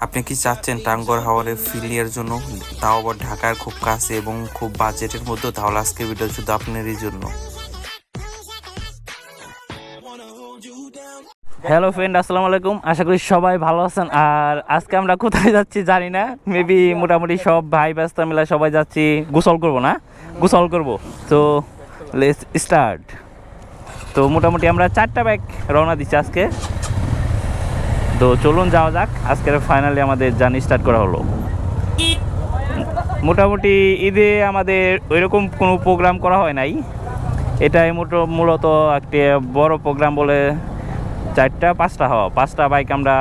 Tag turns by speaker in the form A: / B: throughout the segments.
A: আপনি কি চাচ্ছেন টাঙ্গুয়ার হাওরের ফিলিয়ার জন্য, তাও আবার ঢাকার খুব কাছে এবং খুব বাজেটের মধ্যে? তাহলে আজকের ভিডিও শুধু আপনারই জন্য।
B: হ্যালো ফ্রেন্ড, আসসালামু আলাইকুম। আশা করি সবাই ভালো আছেন। আর আজকে আমরা কোথায় যাচ্ছি জানি না, মেবি মোটামুটি সব ভাই ব্যস্ত মিলে সবাই যাচ্ছি গোসল করব। তো লেটস স্টার্ট। তো মোটামুটি আমরা 4টা বাইক রওনা দিচ্ছি আজকে। তো চলুন যাওয়া যাক। আজকের ফাইনালি আমাদের জার্নি স্টার্ট করা হলো। মোটামুটি ঈদে আমাদের ওইরকম কোনো প্রোগ্রাম করা হয় নাই, এটাই মূলত একটি বড় প্রোগ্রাম বলে 5টা বাইক আমরা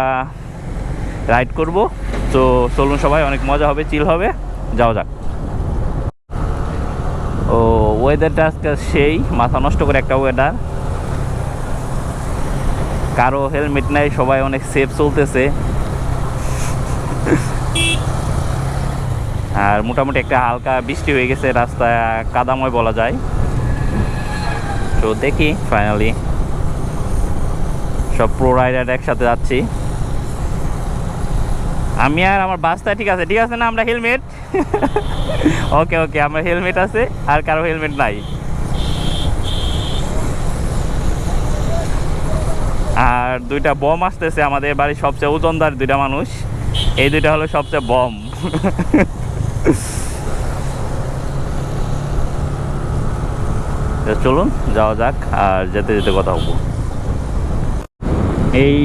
B: রাইড করব। তো চলুন সবাই, অনেক মজা হবে, চিল হবে, যাওয়া যাক। ও ওয়েদারটা আজকে সেই মাথা নষ্ট করে একটা ওয়েদার, কারো হেলমেট নাই, সবাই অনেক সেফ চলতেছে। আর মোটামুটি একটা হালকা বৃষ্টি হয়ে গেছে, রাস্তা কাদাময় বলা যায়। তো দেখি ফাইনালি সব প্রো রাইডার একসাথে যাচ্ছি। আমি আর আমার বাসটা ঠিক আছে না? আমরা হেলমেট ওকে আমার হেলমেট আছে, আর কারো হেলমেট নাই। আর 2টা বম আসতেছে, আমাদের বাড়ির সবচেয়ে ওজনদার 2টা মানুষ, এই 2টা হলো সবচেয়ে বম। চলুন যাওয়া যাক, আর যেতে যেতে কথা বলবো। এই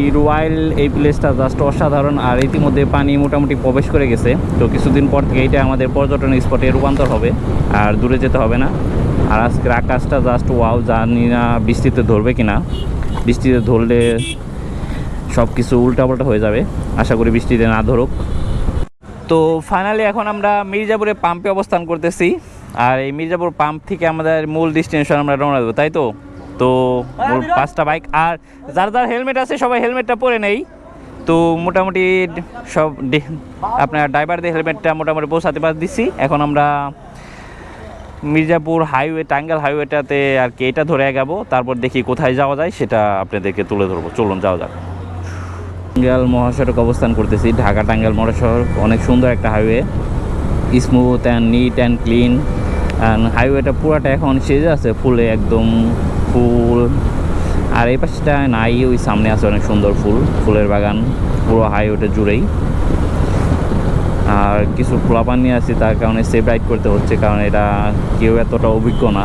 B: এই প্লেসটা জাস্ট অসাধারণ। আর ইতিমধ্যে পানি মোটামুটি প্রবেশ করে গেছে। তো কিছুদিন পর থেকে এটা আমাদের পর্যটন স্পটে রূপান্তর হবে, আর দূরে যেতে হবে না। আর আজকের আকাশটা জাস্ট ওয়াও, জানি না বৃষ্টিতে ধরবে কিনা। বৃষ্টিতে ধরলে সব কিছু উল্টাপাল্টা হয়ে যাবে, আশা করি বৃষ্টিতে না ধরুক। তো ফাইনালি এখন আমরা মির্জাপুরে পাম্পে অবস্থান করতেছি। আর এই মির্জাপুর পাম্প থেকে আমাদের মূল ডেস্টিনেশন আমরা রওনা দেবো, তাই তো। তো 5টা বাইক, আর যার হেলমেট আছে সবাই হেলমেটটা পরে নেই। তো মোটামুটি সব আপনার ড্রাইভারদের হেলমেটটা মোটামুটি পৌঁছাতে দিচ্ছি। এখন আমরা মির্জাপুর হাইওয়ে, টাঙ্গাইল হাইওয়েটাতে আর কি এটা ধরে এগাবো। তারপর দেখি কোথায় যাওয়া যায় সেটা আপনাদেরকে তুলে ধরবো। চলুন যাওয়া যাক। টাঙ্গাইল মহাসড়ক অবস্থান করতেছি, ঢাকা টাঙ্গাইল মহাসড়ক। অনেক সুন্দর একটা highway, smooth and neat and clean. And হাইওয়েটা পুরাটা এখন সেজে আছে ফুলে, একদম ফুল। আর এই পাশটা নাই, ওই সামনে আছে অনেক সুন্দর ফুলের বাগান পুরো হাইওয়েটা জুড়েই। আর কিছু পোলাপান নিয়ে আছি, তার কারণে সেফ রাইড করতে হচ্ছে, কারণ এটা কেউ এতটা অভিজ্ঞ না।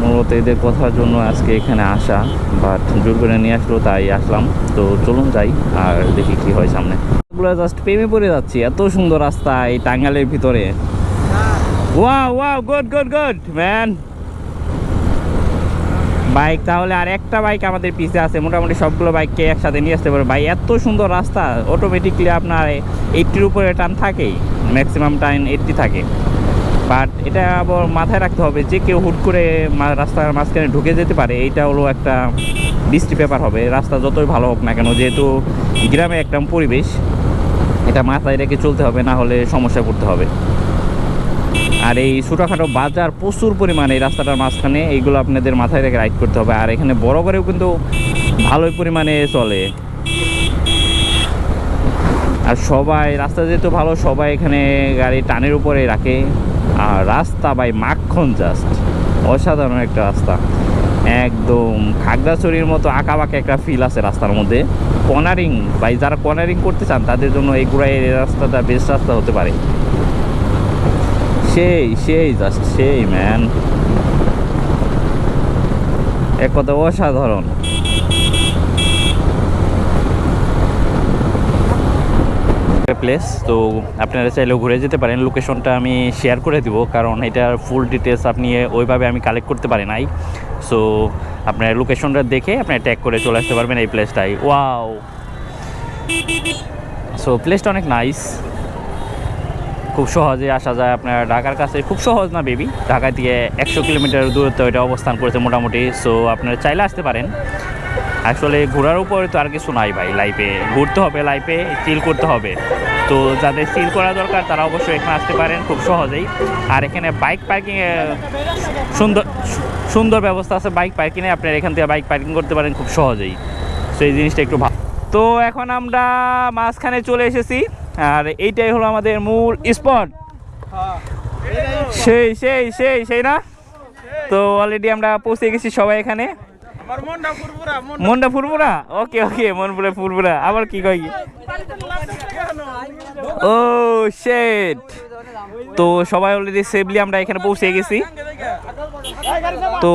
B: মূলত এদের কথার জন্য আজকে এখানে আসা, বাট জোর করে নিয়ে আসলো তাই আসলাম। তো চলুন যাই আর দেখি কি হয় সামনে। এগুলো জাস্ট প্রেমে পড়ে যাচ্ছি, এত সুন্দর রাস্তা এই টাঙ্গাইলের ভিতরে। Wow good man. বাইক তাহলে আর একটা বাইক আমাদের পিছে আছে, মোটামুটি সবগুলো বাইককে একসাথে নিয়ে আসতে পারে। ভাই এত সুন্দর রাস্তা, অটোমেটিকলি আপনার 80-র উপরে টান থাকেই, ম্যাক্সিমাম টাইম 80 থাকে। বাট এটা আবার মাথায় রাখতে হবে যে কেউ হুট করে রাস্তার মাঝখানে ঢুকে যেতে পারে। এইটা হলো একটা বৃষ্টি পেপার হবে, রাস্তা যতই ভালো হোক না কেন, যেহেতু গ্রামে একটা পরিবেশ, এটা মাথায় রেখে চলতে হবে, না হলে সমস্যা পড়তে হবে। আর এই ছোটোখাটো বাজার প্রচুর পরিমাণে এই রাস্তাটার মাঝখানে, এইগুলো আপনাদের মাথায় রেখে রাইড করতে হবে। আর এখানে বড় করেও কিন্তু ভালোই পরিমাণে চলে। আর সবাই রাস্তা যেহেতু ভালো, সবাই এখানে গাড়ি টানের উপরে রাখে। আর রাস্তা ভাই মাখন, জাস্ট অসাধারণ একটা রাস্তা, একদম খাগড়াছড়ির মতো আঁকাবাঁকা একটা ফিল আছে রাস্তার মধ্যে। কর্নারিং ভাই, যারা কর্নারিং করতে চান তাদের জন্য এই রাস্তাটা বেস্ট রাস্তা হতে পারে। জাস্ট সেই ম্যান, এক কথা অসাধারণ। প্লেস তো আপনারা চাইলেও ঘুরে যেতে পারেন। লোকেশনটা আমি শেয়ার করে দিব, কারণ এটার ফুল ডিটেলস আপনি ওইভাবে আমি কালেক্ট করতে পারি নাই। সো আপনার লোকেশনটা দেখে আপনার ট্যাগ করে চলে আসতে পারবেন এই প্লেসটাই। ওয়াও, সো প্লেসটা অনেক নাইস, খুব সহজে আসা যায় আপনার ঢাকার কাছে। খুব সহজ না বেবি, ঢাকা থেকে 100 কিলোমিটার দূরত্ব এটা অবস্থান করেছে মোটামুটি। সো আপনারা চাইলে আসতে পারেন। আসলে ঘোরার উপরে তো আর কিছু নাই ভাই, লাইফে ঘুরতে হবে, লাইফে চিল করতে হবে। তো যাদের চিল করা দরকার তারা অবশ্যই এখানে আসতে পারেন খুব সহজেই। আর এখানে বাইক পার্কিংয়ে সুন্দর ব্যবস্থা আছে, বাইক পার্কিংয়ে আপনারা এখান থেকে বাইক পার্কিং করতে পারেন খুব সহজেই। সো এই জিনিসটা একটু তো এখন আমরা মাঝখানে চলে এসেছি আর এইটাই হলো আমাদের মূল স্পট। সেই সেই সেই সেই না, তো অলরেডি আমরা পৌঁছে গেছি সবাই এখানে। মনটা ফুরফুরা, ওকে ওকে, মন পুরো ফুরফুরা। আবার কি কই, ও শেট। তো সবাই অলরেডি সেফলি আমরা এখানে পৌঁছে গেছি। তো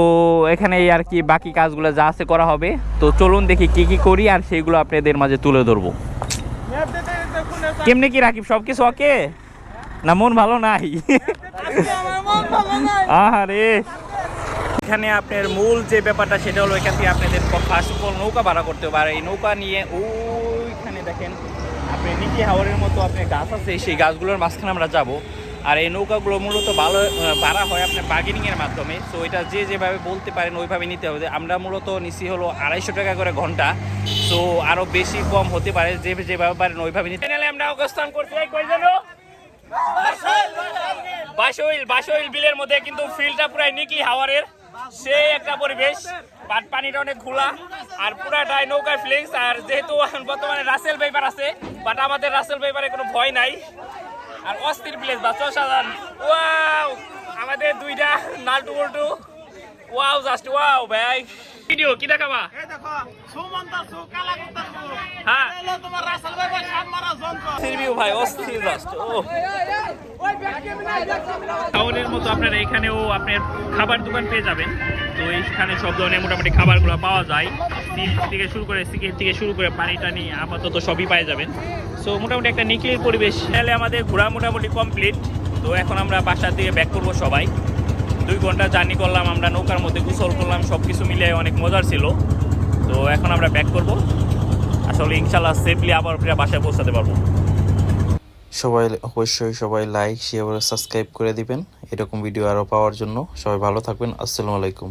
B: এখানে আর কি বাকি কাজগুলো যা আছে করা হবে। তো চলুন দেখি কি কি করি আর সেইগুলো আপনাদের মাঝে তুলে ধরবো। কেমনে কি রাকিব, সব কিছু ওকে না? মন ভালো নাই? আরে এখানে আপনার মূল যে ব্যাপারটা সেটা হলো এখান থেকে আপনাদের ফার্স্ট অফ অল নৌকা ভাড়া করতে হবে। আর এই নৌকা নিয়ে ওইখানে দেখেন আপনি নিকি হাওরের মতো আপনার গাছ আছে, সেই গাছগুলোর মাঝখানে আমরা যাব। আর এই নৌকাগুলো মূলত ভালো ভাড়া হয় আপনার বার্গেনিংয়ের মাধ্যমে। সো এটা যে যেভাবে বলতে পারেন ওইভাবে নিতে হবে। আমরা মূলত নিচ্ছি হলো 250 টাকা করে ঘন্টা। সো আরও বেশি কম হতে পারে, যে যেভাবে পারেন ওইভাবে নিতে। আমরা অবস্থান করছি বাসইল বিলের মধ্যে, কিন্তু ফিল্ডটা পুরাই নিকি হাওয়ারের সেই একটা পরিবেশ। পানিটা অনেক খোলা আর পুরাটাই নৌকায় ফ্লিংস। আর যেহেতু বর্তমানে রাসেল পেপার আছে, বাট আমাদের রাসেল পেপারে কোনো ভয় নাই। আর অস্থির প্লেস বা অসাধারণ। ওয়াও, আমাদের দুইটা নালটু বল্টু। ওয়াও, জাস্ট ওয়াও ভাই। ভিডিও কি দেখাবা? এই দেখো সুমন্তা সু কালা কুত্তা সু। হ্যাঁ, এটা হলো তোমার রাসেল ভাই সাত মারা যন্ত্র। রিভিউ ভাই অস্থির জাস্ট। ও টাউনের মতো আপনারা এখানেও আপনার খাবার দোকান পেয়ে যাবেন। তো এইখানে সব ধরনের মোটামুটি খাবারগুলো পাওয়া যায়। চিপস থেকে শুরু করে চিকেন থেকে শুরু করে পানি টানি আপাতত সবই পাই যাবেন। সো মোটামুটি একটা নিখিলের পরিবেশ। তাহলে আমাদের ঘোরা মোটামুটি কমপ্লিট। তো এখন আমরা বাসার দিকে ব্যাক করবো সবাই। 2 ঘন্টা জার্নি করলাম আমরা, নৌকার মধ্যে গোসল করলাম, সব কিছু মিলে অনেক মজার ছিল। তো এখন আমরা ব্যাক করব আসলে, ইনশাল্লাহ সেফলি আবার ফিরে বাসায় পৌঁছাতে পারবো।
A: সবাই অবশ্যই সবাই লাইক শেয়ার সাবস্ক্রাইব করে দিবেন এরকম ভিডিও আরও পাওয়ার জন্য। সবাই ভালো থাকবেন। আসসালামু আলাইকুম।